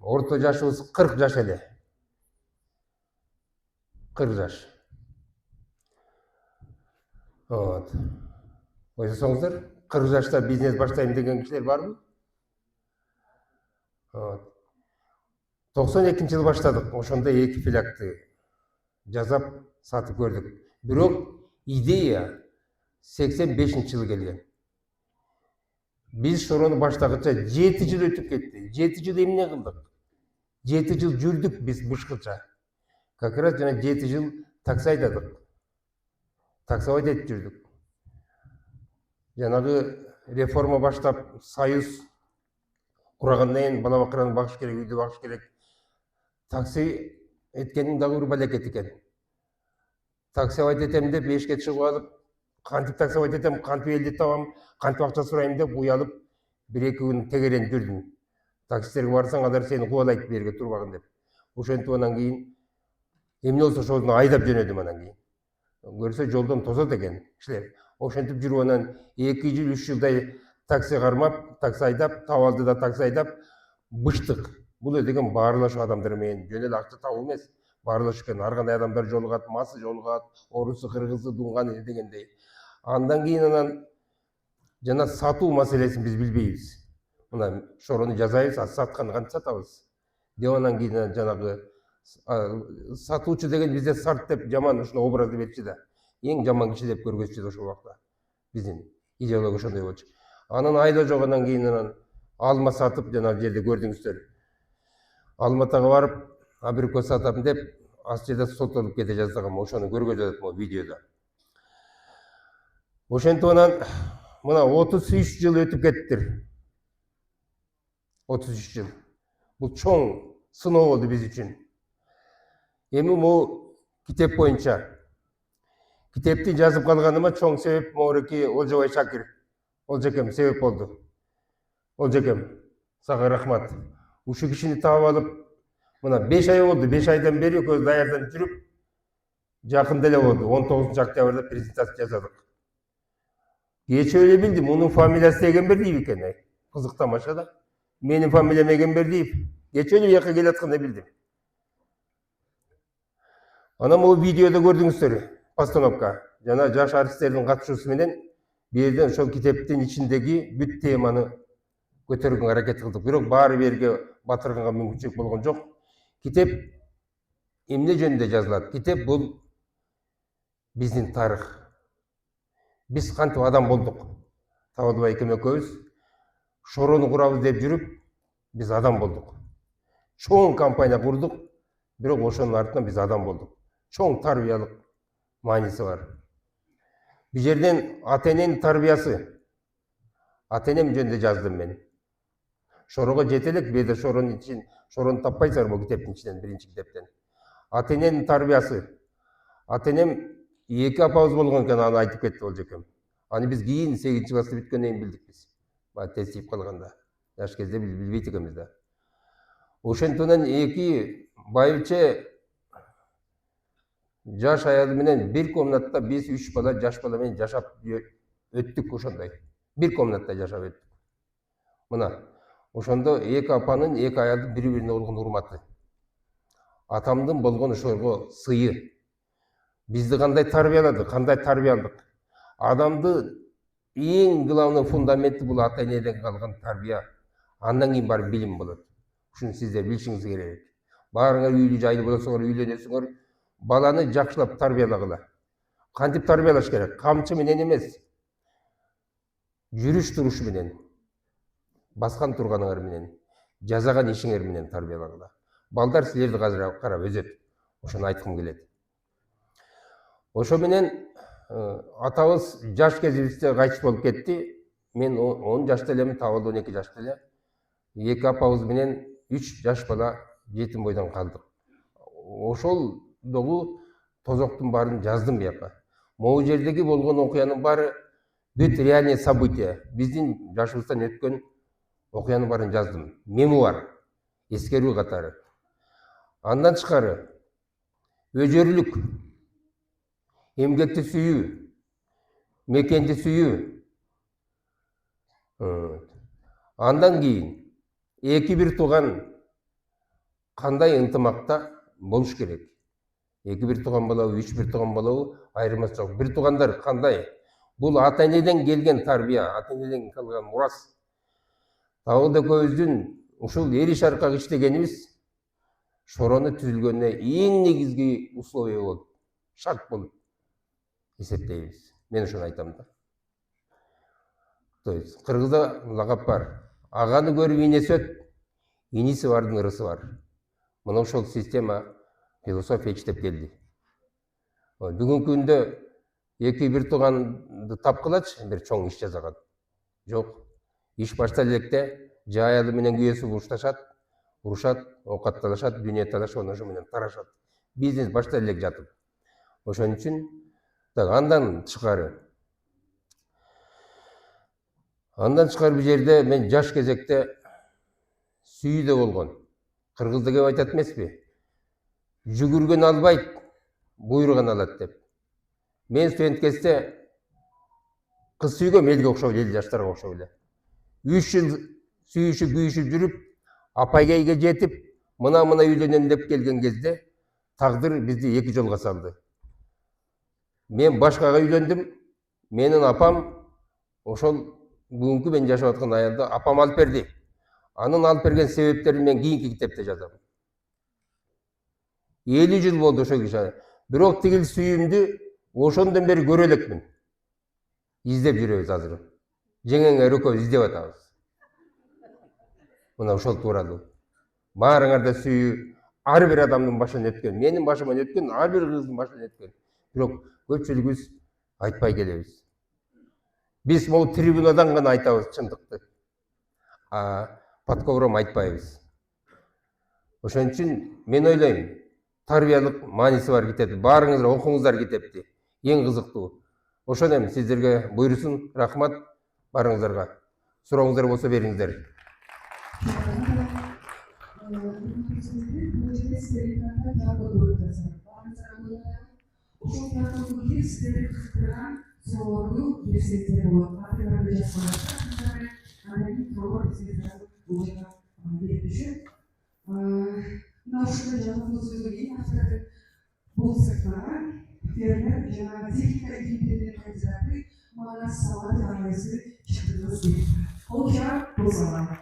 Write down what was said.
Орто жашыбыз 40 жаш эле. 40 жаш. Вот. Ойлосоңуздар, 40 жашта бизнес баштайм деген кишилер барбы? Вот. 92-жылы баштадык. Ошондо 2 филиакты жасап сатып көрдүк. Бирок идея 85-жылы келген. Биз шорону баштагыча 7 жыл өтүп кетти. 7 жыл эмне кылдык? 7 жыл жүрдүк биз бышкыча. Как раз жана 7 жыл такси айдадык. Таксовать этип жүрдүк. Жанагы реформа баштап, союз кургандан кийин бала бакыраны багыш керек, үйдү багыш керек. Такси эткенин дагы бир балекет экен. Таксовать этем деп эшикке чыгып алып, кантип таксовать этем, кантип элди табам, кантип акча сурайм деп уялып, 1-2 күн тегеренип жүрдүм. Таксистерге барсаң, алар сени кубалайт берге турбагын деп. Ошентип анан кийин эмне болсо ошону айдап жөнөдүм анан кийин. Көрсө жолдон тосот экен кишилер. Ошентип жүрүп анан 2 жыл, 3 жылдай такси кармап, такси айдап, табалды да такси айдап быштык. Бул деген баарлашуу адамдар менен жөн эле акча табуу эмес. Баарлашуу экен. Ар кандай адамдар жолугат, масы жолугат, орусу, кыргызы, дунганы дегендей. Андан кийин анан жана сатуу маселесин биз билбейбиз. Мына шорону жасайбыз, сатканды кантип сатабыз? Деп анан кийин жанагы сатуучу деген бизде сарт деп жаман ушуну образды берчү да. Эң жаман киши деп көргөзчү ошол убакта. Биздин идеология ошондой болчу. Анан айла жок анан кийин анан алма сатып жана жерде көрдүңүздөр. Алматага барып, абрикос сатам деп, аз жерде соттолуп кете жаздагам, ошону көргөзүп атат могу видеодо. Ошентип анан мына 33 жыл өтүп кеттир. 33 жыл. Бул чоң сыноо болду биз үчүн. Эми могу китеп боюнча китепти жазып калганыма чоң себеп Моореки Олжобай Шакир. Олжекем себеп болду. Олжекем, сага рахмат. Ушу кишини таап алып, мына 5 ай болду. 5 айдан бери экөөбүз даярданып жүрүп, жакында эле болду. 19 октябрда презентация жасадык. Кечээ эле билдим, мунун фамилиясы Эгембердиев экен. Кызык тамаша да. Менин фамилиям Эгембердиев. Кечээ эле бияка келатканда билдим. Анан бул видеодо көрдүңүздөр, постановка. Жана жаш артисттердин катышуусу менен бирден ошол китептин ичиндеги бүт теманы көтөргөнгө аракет кылдык. Бирок баары берге батырганга мүмкүнчүлүк болгон жок. Китеп эмне жөнүндө жазылат? Китеп бул биздин тарых. Биз кантип адам болдук? Табалбай экем экөөбүз шорону курабыз деп жүрүп, биз адам болдук. Чоң компания курдук, бирок ошонун артынан биз адам болдук. Чоң тарбиялык мааниси бар. Бул жерден ата-эненин тарбиясы. Ата-энем жөнүндө жаздым мен. Шорого жете элек, беде шорону таппайсыңар бул китептин ичинен, биринчи китептен. Ата-эненин тарбиясы. Ата-энем 2 апабыз болгон экен, аны айтып кетти Олжекем. Аны биз кийин 8-класста бүткөндөн кийин билдик биз. Баягы тестип калганда. Жаш кезде билбейт экенбиз да. Ошентип анан 2 байбиче жаш аялы менен бир комнатта биз 3 бала, жаш бала менен жашап өттүк ошондой. Бир комнатта жашап өттүк. Мына, ошондо 2 апанын, 2 аялдын бири-бирине болгон урматы. Атамдын болгон ошого сыйы. Бизди кандай тарбиялады, кандай тарбиялдык. Адамды эң главный фундаменти бул ата-энеден калган тарбия. Андан кийин барып билим болот. Ушуну сиздер билишиңиз керек. Баарыңар үйлүү жайлуу болосуңар, үйлөнөсүңөр, баланы жакшылап тарбиялагыла. Кантип тарбиялаш керек? Камчы менен эмес. Жүрүш турушу менен, баскан турганыңар менен, жасаган ишиңер менен тарбиялагыла. Балдар силерди карап өсөт. Ошону айткым келет. Ошо менен атабыз жаш кезибизде кайтыш болуп кетти. Мен 10 жашта элемин, табалды 12 жашта эле. 2 апабыз менен 3 жаш бала жетим бойдон калдык. Ошол догу тозоктун баарын жаздым бияка. Могу жердеги болгон окуянын баары бүт реальный события. Биздин жашыбыздан өткөн окуянын баарын жаздым. Мемуар, эскерүү катары. Андан тышкары өжөрлүк, эмгекти сүйүү, мекенди сүйүү. Андан кийин 2 бир тууган кандай ынтымакта болуш керек. 2-1 тууган болобу, 3-1 тууган болобу айырмасы жок. Бир туугандар кандай? Бул ата энеден келген тарбия, ата энеден калган мурас. Дагы да көбүбүздүн ушул эл иш аркак иштегенибиз шорону түзүлгөнүнө эң негизги условия болуп, шарт болуп эсептейбиз. Мен ушуну айтам да. То есть кыргызда лагап бар. Аганы көрүп инеси өт, иниси бардын ырысы бар. Мына ошол система философия иштеп келди. Бүгүнкү күндө 2-1 тууганды тапкылачы бир чоң иш жасаган. Жок. Иш баштала электе жайалы менен күйөөсү урушташат, урушат, оокатталышат, дүйнө талашып, ошо менен тарашат. Бизнес баштала элек жатып. Ошон үчүн андан тышкары бул жерде мен жаш кезекте сүйүүдө болгон. Кыргызда кеп айтат эмеспи? Жүгүргөн албайт, буйруган алат деп. Мен студент кезде кыз сүйгөм, элге окшоп эле, жаштарга окшоп эле. 3 жыл сүйүшүп, күйүшүп жүрүп, апайга жетип, мына үйлөнөм деп келген кезде тагдыр бизди 2 жолго салды. Мен башкага үйлөндүм. Менин апам ошол бүгүнкү мен жашап аткан аялды апам алып берди. Анын алып берген себептерин мен кийинки китепте жазам. 50 жыл болду ошол киши. Бирок тигил сүйүүмдү ошондон бери көрө элекмин. Издеп жүрөбүз азыр. Жеңеңер экөөбүз издеп атабыз. Мына ошол тууралуу. Баарыңарда сүйүү ар бир адамдын башынан өткөн. Менин башыман өткөн, ар бир кыздын башынан өткөн. Бирок көпчүлүгүбүз айтпай келебиз. Биз могу трибунадан гана айтабыз чындыкты. Подковром айтпайбыз. Ошон үчүн мен ойлойм, тарбиялык мааниси бар китеп. Баарыңыздар окуңуздар китепти. Эң кызыктуу. Ошон эми сиздерге буйрусун, рахмат барыңыздарга. Сурооңуздар болсо бериңиздер. Бұл сыртына фермер жаңағы техника екендеріне кандидаты мана салат арнайсы шығарып берді. Ол жақ бұл салат.